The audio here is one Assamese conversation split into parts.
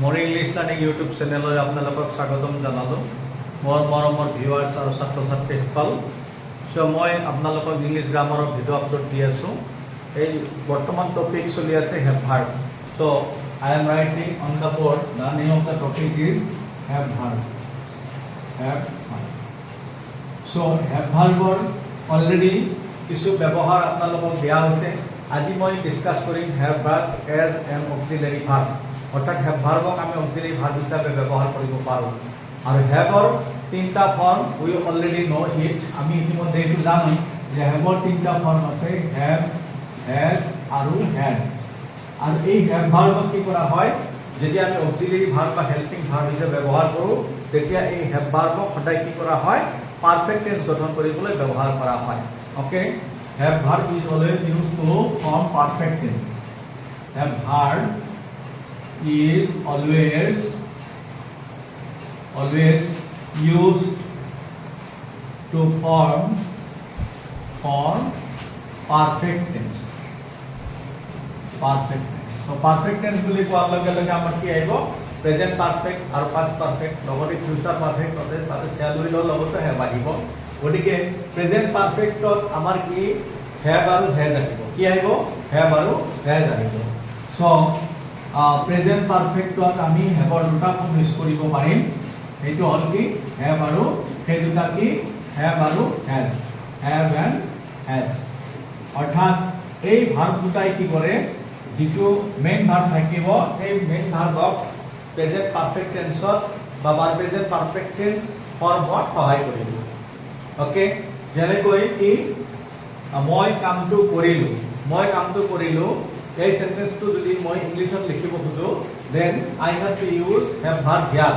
মোৰ ইংলিছ লাৰ্ণিং ইউটিউব চেনেললৈ আপোনালোকক স্বাগতম জনালোঁ। মোৰ মৰমৰ ভিউৱাৰ্ছ আৰু ছাত্ৰ ছাত্ৰীসকল, মই আপোনালোকক ইংলিছ গ্ৰামাৰৰ ভিডিঅ' আপলোড দি আছোঁ। এই বৰ্তমান টপিক চলি আছে have verb. I am writing on the board, the name of the topic is have verb. Have ভাৰ্বৰ অলৰেডি কিছু ব্যৱহাৰ আপোনালোকক দিয়া হৈছে। আজি মই ডিছকাছ কৰিম have verb as an auxiliary verb, অৰ্থাৎ হেভ ভাৰ্বক আমি অক্সিলাৰী ভাৰ্ব হিচাপে ব্যৱহাৰ কৰিব পাৰোঁ। আৰু হেভৰ তিনিটা form we already know' it, আমি ইতিমধ্যে এইটো জানো যে হেভৰ তিনিটা ফৰ্ম আছে, হেভ, হেজ আৰু হেড। আৰু এই হেভ ভাৰ্বক কি কৰা হয়, যেতিয়া আমি অক্সিলাৰী ভাৰ্ব বা হেল্পিং ভাৰ্ব হিচাপে ব্যৱহাৰ কৰোঁ, তেতিয়া এই হেভ ভাৰ্বক সদায় কি কৰা হয়, পাৰফেক্ট টেন্স গঠন কৰিবলৈ ব্যৱহাৰ কৰা হয়। Okay, have verb is always use to form perfect tense. Have verb is always used to form perfect tense. So perfect tense বুলি কোৱাৰ লগে লগে আমাৰ কি আহিব, প্ৰেজেন্ট পাৰফেক্ট আৰু পাষ্ট পাৰফেক্ট, লগতে ফিউচাৰ পাৰফেক্ট তাতে শ্যাল উইল লগতে হেভ আহিব। গতিকে প্ৰেজেন্ট পাৰফেক্টত আমাৰ কি হেভ আৰু হেজ আহিব। কি আহিব? হেভ আৰু হেজ আহিব। চ' প্ৰেজেন্ট পাৰফেক্টত আমি হেভৰ দুটা ফৰ্ম ইউজ কৰিব পাৰিম। সেইটো হ'ল কি হেভ আৰু সেই দুটা কি হেভ আৰু হেজ, হেভ এণ্ড হেজ। অৰ্থাৎ এই ভাৰ্ব দুটাই কি কৰে, যিটো মেইন ভাৰ্ব থাকিব সেই মেইন ভাৰ্বক প্ৰেজেন্ট পাৰফেক্ট টেন্সত বা প্ৰেজেন্ট পাৰফেক্ট টেন্স ফৰ্মত সহায় কৰিব। অ'কে, যেনেকৈ কি মই কামটো কৰিলোঁ, এই সেন্টেন্সটো যদি মই ইংলিছত লিখিব খোজো, then I have to use have verb here,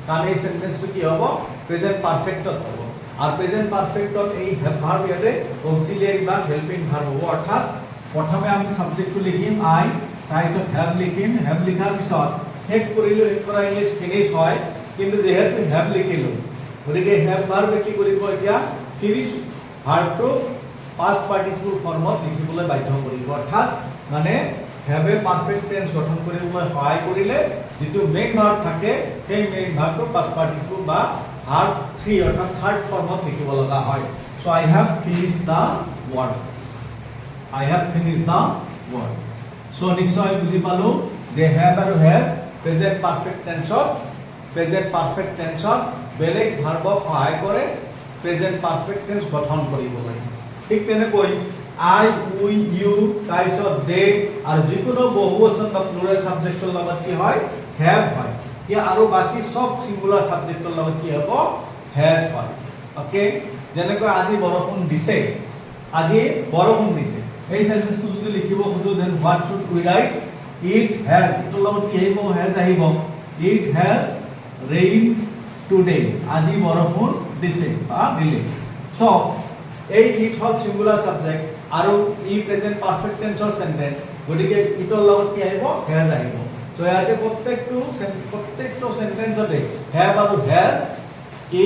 কাৰণ এই সেন্টেন্সটো কি হ'ব, প্ৰেজেন্ট পাৰফেক্টত হ'ব। আৰু প্ৰেজেন্ট পাৰফেক্টত এই হেভ ভাৰ্ব ইয়াতে অক্সিলিয়াৰী বা হেল্পিং ভাৰ্ব হ'ব। অৰ্থাৎ প্ৰথমে আমি সাবজেক্টটো লিখিম আই, তাৰপিছত হেভ লিখিম, হেভ লিখাৰ পিছত শেষ কৰা ইংলিছ ফিনিছ হয়, কিন্তু যিহেতু হেভ লিখিলোঁ গতিকে হেভ ভাৰ্বে কি কৰিব, এতিয়া ফিনিছ ভাৰ্বটো পাষ্ট পাৰ্টিচিপল ফৰ্মত লিখিবলৈ বাধ্য কৰিব। অৰ্থাৎ মানে হেভে পাৰফেক্ট টেন্স গঠন কৰিবলৈ সহায় কৰিলে যিটো মেইন ভাৰ্ব থাকে সেই মেইন ভাৰ্বটো পাষ্ট পাৰ্টিচিপল বা ভাৰ্ব 3 অৰ্থাৎ থাৰ্ড ফৰ্মত লিখিব লগা হয়। So I have finished the work, so নিশ্চয় বুজি পালো যে হেভ আৰু হেজ প্ৰেজেন্ট পাৰফেক্ট টেন্সত বেলেগ ভাৰ্বক সহায় কৰে প্ৰেজেন্ট পাৰফেক্ট টেন্স গঠন কৰিবলৈ। ঠিক তেনেকৈ আই, উই, ইউ, তাৰপিছত দে আৰু যিকোনো বহুবচন বা প্লুৰেল সাবজেক্টৰ লগত কি হয়, হেভ হয়। আৰু বাকী সব সিঙ্গুলাৰ সাবজেক্টৰ লগত কি হ'ব, হেজ হয়। অ'কে, যেনেকৈ আজি বৰষুণ দিছে, এই সেন্টেন্সটো যদি লিখিব খোজো, then what should we write, it has, ইটোৰ লগত কি আহিব, হেজ আহিব। ইট হেজ ৰেইনড টুডে, আজি বৰষুণ দিছে বা দিলে। চ' এই ইট হ'ল সিঙ্গুলাৰ সাবজেক্ট আৰু ই প্ৰেজেন্ট পাৰফেক্ট টেন্সৰ সেন্টেন্স, গতিকে ইটৰ লগত কি আহিব, হেজ আহিব। সো ইয়াতে প্ৰত্যেকটো সেন্টেন্সতে হেভ আৰু হেজ কি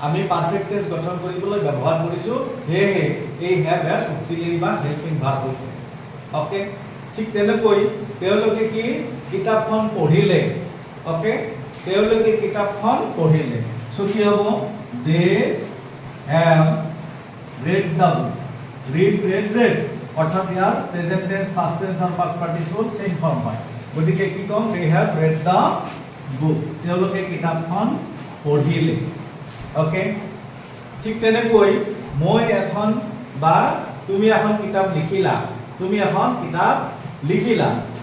আমি পাৰফেক্ট টেন্স গঠন কৰিবলৈ ব্যৱহাৰ কৰিছোঁ। সেয়েহে এই হেভ হেজ অক্সিলিয়াৰী বা হেল্পিং ভাৰ্ব হৈছে। অ'কে, ঠিক তেনেকৈ তেওঁলোকে কি কিতাপখন পঢ়িলে। অ'কে, তেওঁলোকে কিতাপখন পঢ়িলে। সো কি হ'ব, they have read the book, read অর্থাৎ ইয়াৰ প্ৰেজেন্ট টেন্স, পাষ্ট টেন্স আৰু পাষ্ট পাৰ্টিচিপল সেম ফৰ্ম হয়। গতিকে কি কম, they have read the book, তেওঁলোকে কিতাপখন পঢ়িলে। অ'কে, ঠিক তেনেকৈ মই এখন বা তুমি এখন কিতাপ লিখিলা,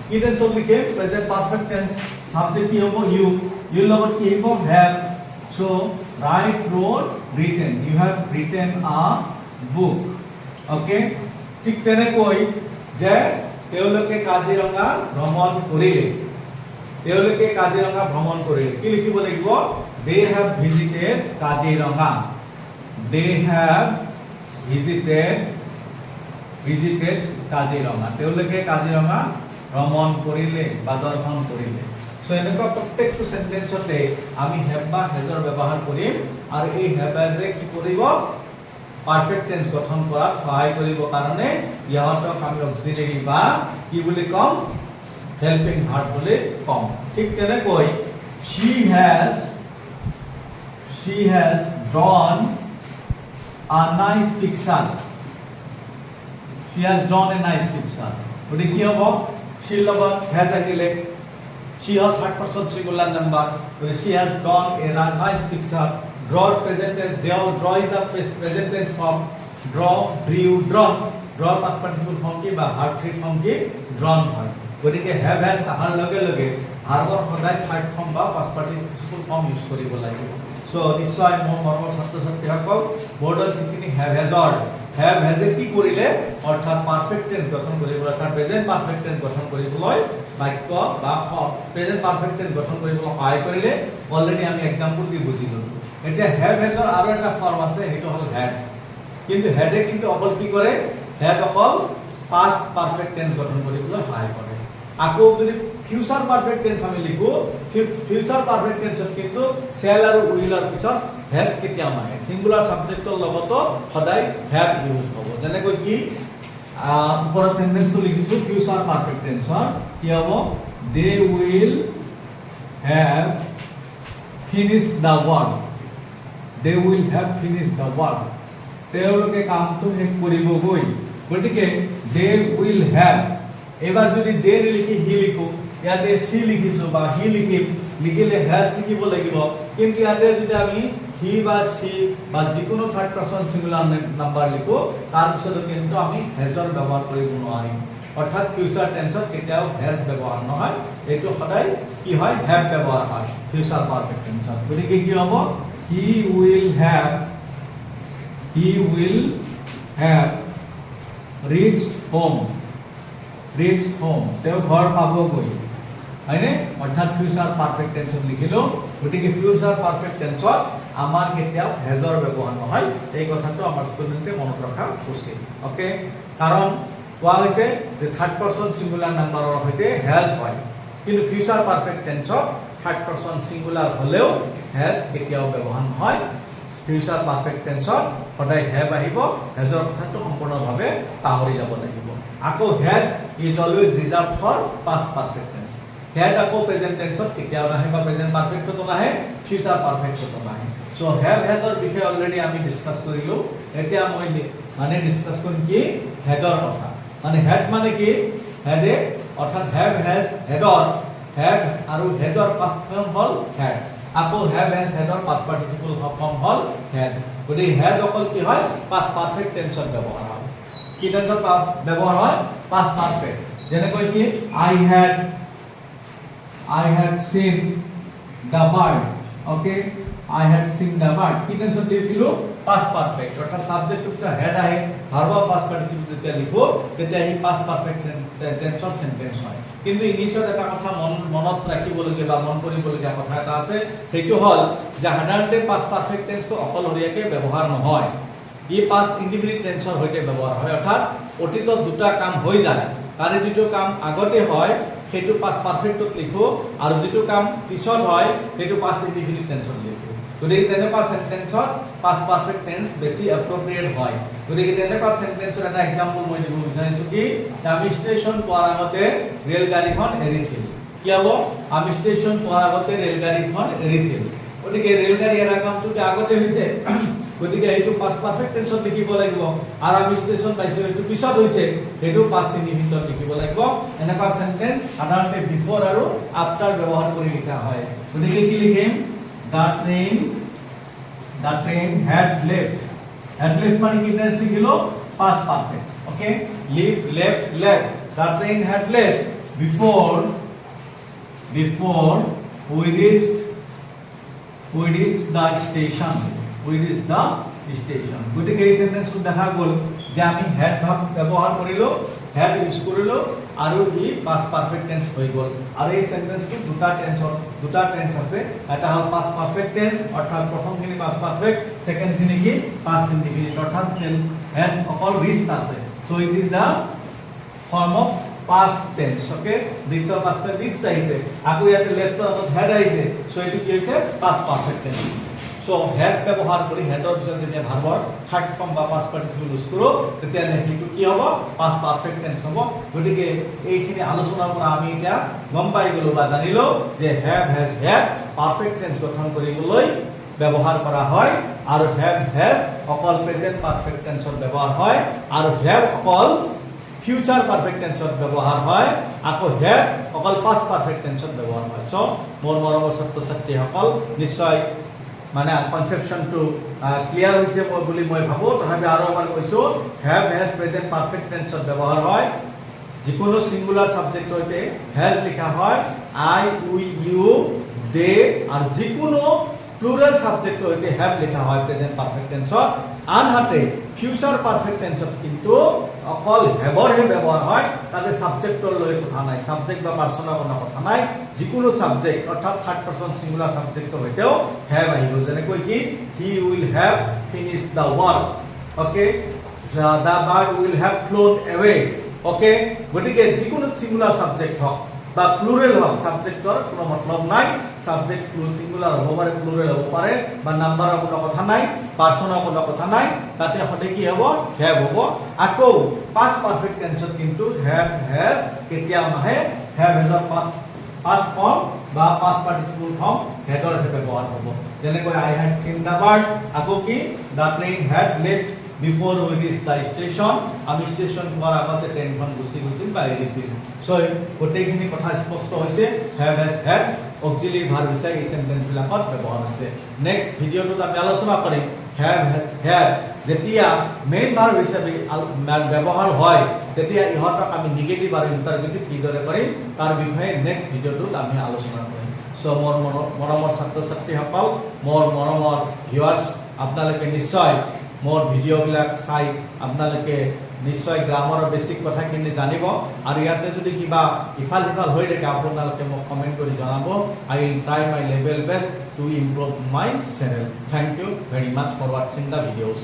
কি টেন্সত লিখে, প্ৰেজেন্ট পাৰফেক্ট টেন্স, সাবজেক্ট কি হ'ব, ইউ, ইউৰ লগত কি আহিব, have. So write, wrote, written, you have written a book. Okay, ঠিক তেনেকৈ যে তেওঁলোকে কাজিৰঙা ভ্ৰমণ কৰিলে, কি লিখিব লাগিব, দে হেভ ভিজিটেড কাজিৰঙা, তেওঁলোকে কাজিৰঙা ভ্ৰমণ কৰিলে বা দৰ্শন কৰিলে। সো এনেকুৱা প্ৰত্যেকটো সেন্টেন্সতে আমি হেভ বা হেজৰ ব্যৱহাৰ কৰিম আৰু এই হেভ হেজে কি কৰিব, পাৰফেক্ট টেন্স গঠন কৰাত সহায় কৰিব কাৰণে ইহঁতক আমি অক্সিলাৰী বা কি বুলি কম, হেল্পিং ভাৰ্ব বুলি কম ঠিক তেনেকৈ she has drawn a nice picture she has drawn a nice picture ওটি কি হ'ব she লগত has আহিলে she hall third person singular number she has drawn a nice picture draw present tense draw is the present tense form draw drew drawn draw past participle form কি বা verb third form কি drawn হয় গতিকে have has আহাৰ লগে লগে ভাৰ্বৰ সদায় থাৰ্ড ফৰ্ম বা past participle form ইউজ কৰিব লাগিব সো নিশ্চয় মোৰ মৰমৰ ছাত্ৰ ছাত্ৰীসকল বৰ্ডৰ যিখিনি have has কি কৰিলে অৰ্থাৎ পাৰফেক্ট টেন্স গঠন কৰিবলৈ অৰ্থাৎ প্ৰেজেন্ট পাৰফেক্ট টেন্স গঠন কৰিবলৈ বাক্য বা প্ৰেজেন্ট পাৰফেক্ট টেন্স গঠন কৰিবলৈ সহায় কৰিলে অলৰেডি আমি एग्जांपल দি বুজিলো এতিয়া have has আৰু এটা ফৰ্ম আছে সেইটো হল had কিন্তু had কিন্তু অকল কি কৰে had অকল past perfect tense গঠন কৰিবলৈ সহায় কৰে আকৌ যদি ফিউচাৰ পাৰফেক্ট টেন্স আমি লিখো ফিউচাৰ পাৰফেক্ট টেন্সত কিন্তু shall আৰু will ৰ পিছত has কেতিয়াও নাহে সিঙ্গুলাৰ সাবজেক্টৰ লগতো সদায় have ইউজ হ'ব যেনেকৈ কি ওপৰত সেন্টেন্সটো লিখিছো ফিউচাৰ পাৰফেক্ট টেন্সৰ কি হ'ব they will have finished the work তেওঁলোকে কামটো শেষ কৰিবগৈ গতিকে they will have এবাৰ যদি they লিখি he লিখো ইয়াতে she লিখিছো বা he লিখিম লিখিলে has লিখিব লাগিব কিন্তু ইয়াতে যদি আমি he বা she বা যিকোনো থাৰ্ড পাৰসন সিঙ্গুলাৰ নাম্বাৰ লিখো তাৰ পিছত কিন্তু আমি has ৰ ব্যৱহাৰ কৰিব নোৱাৰিম অৰ্থাৎ ফিউচাৰ টেন্সত কেতিয়াও has ব্যৱহাৰ নহয় এটো সদায় কি হয় have ব্যৱহাৰ হয় ফিউচাৰ পাৰফেক্ট টেন্সত গতিকে কি হ'ব he will have reached home তেওঁ ঘৰ পাবগৈ হয়নে অৰ্থাৎ ফিউচাৰ পাৰফেক্ট টেন্সত লিখিলো গতিকে ফিউচাৰ পাৰফেক্ট টেন্সত আমাৰ কেতিয়াও has ৰ ব্যৱহাৰ নহয় এই কথাটো আমাৰ ষ্টুডেন্টে মনত ৰখা উচিত ওকে কাৰণ কোৱা হৈছে যে থাৰ্ড পাৰসন সিঙ্গুলাৰ নাম্বাৰৰ সৈতে has হয় কিন্তু ফিউচাৰ পাৰফেক্ট টেন্সত থাৰ্ড পাৰসন সিঙ্গুলাৰ হলেও has কেতিয়াও ব্যৱহাৰ নহয় ফিউচাৰ পাৰফেক্ট টেন্সত সদায় have আহিব has ৰ কথাটো সম্পূৰ্ণভাৱে পাহৰি যাব লাগিব আকৌ had is always reserved for past perfect tense had আকৌ প্ৰেজেন্ট টেন্সত কেতিয়াও নাহে বা প্ৰেজেন্ট পাৰফেক্টতো নাহে ফিউচাৰ পাৰফেক্টতো নাহে সো have has ৰ বিষয়ে অলৰেডি আমি ডিসকাস কৰিলো এতিয়া মই মানে ডিসকাস কৰিম কি had ৰ কথা মানে had মানে কি had এ অৰ্থাৎ have has had ৰ had আৰু had ৰ past form হল had আকৌ have has had ৰ past participle form hall had গতিকে had অকল কি হয় past perfect টেন্সত ব্যৱহাৰ হয় কি টেন্সত ব্যৱহাৰ হয় past perfect যেনেকৈ কি I had seen the bird okay I had seen the bird কি টেন্সত লিখিলো past perfect অর্থাৎ সাবজেক্ট টু had আহে ভার্ব past participle যেতিয়া লিখো তেতিয়া এই past perfect টেন্সৰ সেন্টেন্স হয় কিন্তু ইংলিশত এটা কথা মনত ৰাখিবলগীয়া বা মন কৰিবলগীয়া কথা এটা আছে সেইটো হল যে সাধাৰণতে past perfect টেন্সটো অকলহৰীয়াকৈ ব্যৱহাৰ নহয় ই past indefinite টেন্সৰ সৈতে ব্যৱহাৰ হয় অৰ্থাৎ অতীতত দুটা কাম হৈ যায় তাৰে যিটো কাম আগতে হয় সেইটো past perfectত লিখো আৰু যিটো কাম পিছত হয় সেইটো past indefinite টেন্সত লিখো গতিকে তেনেকুৱা সেন্টেন্সত past perfect টেন্স বেছি এপ্ৰোপ্ৰিয়েট হয় গতিকে তেনেকুৱা সেন্টেন্সৰ এটা एग्जांपल মই দিব বিচাৰিছো কি আমি ষ্টেচন পোৱাৰ আগতে ৰেলগাড়ীখন এৰিছিল কি হ'ব আমি ষ্টেচন পোৱাৰ আগতে ৰেলগাড়ীখন এৰিছিল গতিকে ৰেলগাড়ী এৰা কামটো আগতে হৈছে গতিকে এইটো past perfect টেন্সত লিখিব লাগিব আৰু আমি ষ্টেচন পাইছো এইটো পিছত হৈছে এইটো past indefinite লিখিব লাগিব এনেকুৱা সেন্টেন্স সাধাৰণতে বিফৰ আৰু আফটাৰ ব্যৱহাৰ কৰি লিখা হয় গতিকে কি লিখিম the train had left মানে কি টেন্স লিখিলো past perfect okay left the train had left before we reached the station গতিকে এই সেন্টেন্সটো দেখা গল যে আমি had ভাব ব্যৱহাৰ কৰিলো had ইউজ কৰিলো আৰু ই past perfect tense হৈ গল আৰু এই সেন্টেন্সটো দুটা টেন্স আছে এটা হল past perfect tense অৰ্থাৎ প্ৰথমখিনি past perfect সেকেন্ডখিনি কি past indefinite অৰ্থাৎ had অকল reached আছে so it is the form of past tense okay reached or past tense reached আহিছে আকৌ ইয়াতে left ৰ আগত had আহিছে so এটো কি হৈছে past perfect tense so so head ব্যৱহাৰ কৰি হেডৰ পিছত যেতিয়া ভাৰ্বৰ থাৰ্ড ফৰ্ম বা পাষ্ট পাৰ্টিচিপল ইউজ কৰোঁ তেতিয়াহ'লে সেইটো কি হ'ব পাষ্ট পাৰফেক্ট টেন্স হ'ব গতিকে এইখিনি আলোচনাৰ পৰা আমি এতিয়া গম পাই গ'লো বা জানিলো যে have has head perfect tense গঠন কৰিবলৈ ব্যৱহাৰ কৰা হয় আৰু হেভ হেজ অকল প্ৰেজেন্ট পাৰফেক্ট টেন্সত ব্যৱহাৰ হয় আৰু হেভ অকল ফিউচাৰ পাৰফেক্ট টেন্সত ব্যৱহাৰ হয় আকৌ হেড অকল পাষ্ট পাৰফেক্ট টেন্সত ব্যৱহাৰ হয় সো মোৰ মৰমৰ ছাত্ৰ ছাত্ৰীসকল নিশ্চয় মানে কনসেপশনটো ক্লিয়াৰ হৈছে বুলি মই ভাবো তথাপি আৰু এবাৰ কৈছো হেভ হেজ প্ৰেজেন্ট পাৰফেক্ট টেন্সত ব্যৱহাৰ হয় যিকোনো সিঙ্গুলার সাবজেক্ট হইতে হেজ লেখা হয় আই উই ইউ দে আর যিকোনো প্লুরাল সাবজেক্ট হইতে হ্যাভ লেখা হয় প্রেজেন্ট পারফেক্ট টেন্সত আনহাতে ফিউচার পারফেক্ট টেন্সত কিন্তু অকল হ্যাভৰ হে ব্যৱহাৰ হয় তাতে সাবজেক্টৰ লৈ কথা নাই সাবজেক্ট বা পাৰ্সনৰ কোনো কথা নাই যিকোনো সাবজেক্ট অর্থাৎ থার্ড পারসন সিঙ্গুলার সাবজেক্ট হইতেও হ্যাভ আহিব যেনেকৈ কি he will have finish the work okay the bird will have flown away okay গতিকে যিকোনো সিঙ্গুলার সাবজেক্ট হোক বা প্লুরেল হোক সাবজেক্টৰ কোনো মতলব নাই সাবজেক্ট সিঙ্গুলাৰ হ'ব পাৰে প্লুৰেল হ'ব পাৰে বা নাম্বাৰৰ কোনো কথা নাই পাৰ্সনৰ কোনো কথা নাই তাতে হতে কি হ'ব হ্যাভ হ'ব আকৌ পাস্ট পারফেক্ট টেন্সত কিন্তু হ্যাভ হেজ কেতিয়াও নাহে হ্যাভ হেজৰ পাস্ট ফৰ্ম বা পাস্ট পাৰ্টিসিপল ফৰ্ম হেডৰ ব্যৱহাৰ হ'ব যেনেকৈ আই হ্যাড সিন দ্য বার্ড আকৌ কি the train had left before we reach the station আমি স্টেশন পোৱাৰ আগতে ট্ৰেইনখন গুচি গৈছিল বা এৰিছিল সো গোটেইখিনি কথা স্পষ্ট হৈছে have has head auxiliary verb হিচাপে এই সেন্টেন্স বিলাকত ব্যৱহাৰ আছে নেক্সট ভিডিঅ'টোত আমি আলোচনা কৰিম হ্যাভ হেজ হেড যেতিয়া মেইন ভাৰ্ব হিচাপে ব্যৱহাৰ হয় তেতিয়া ইহঁতক আমি নিগেটিভ আৰু ইন্টাৰগেটিভ কিদৰে কৰিম তাৰ বিষয়ে নেক্সট ভিডিঅ'টোত আমি আলোচনা কৰিম সো মোৰ মৰমৰ ছাত্ৰ ছাত্ৰীসকল মোৰ মৰমৰ ভিউৱাৰ্ছ আপোনালোকে নিশ্চয় মোৰ ভিডিঅ'বিলাক চাই আপোনালোকে নিশ্চয় গ্ৰামাৰৰ বেসিক কথাখিনি জানিব আৰু ইয়াতে যদি কিবা ইফাল সিফাল হৈ থাকে আপোনালোকে মোক কমেন্ট কৰি জনাব I will try my level best to improve my channel thank you very much for watching the videos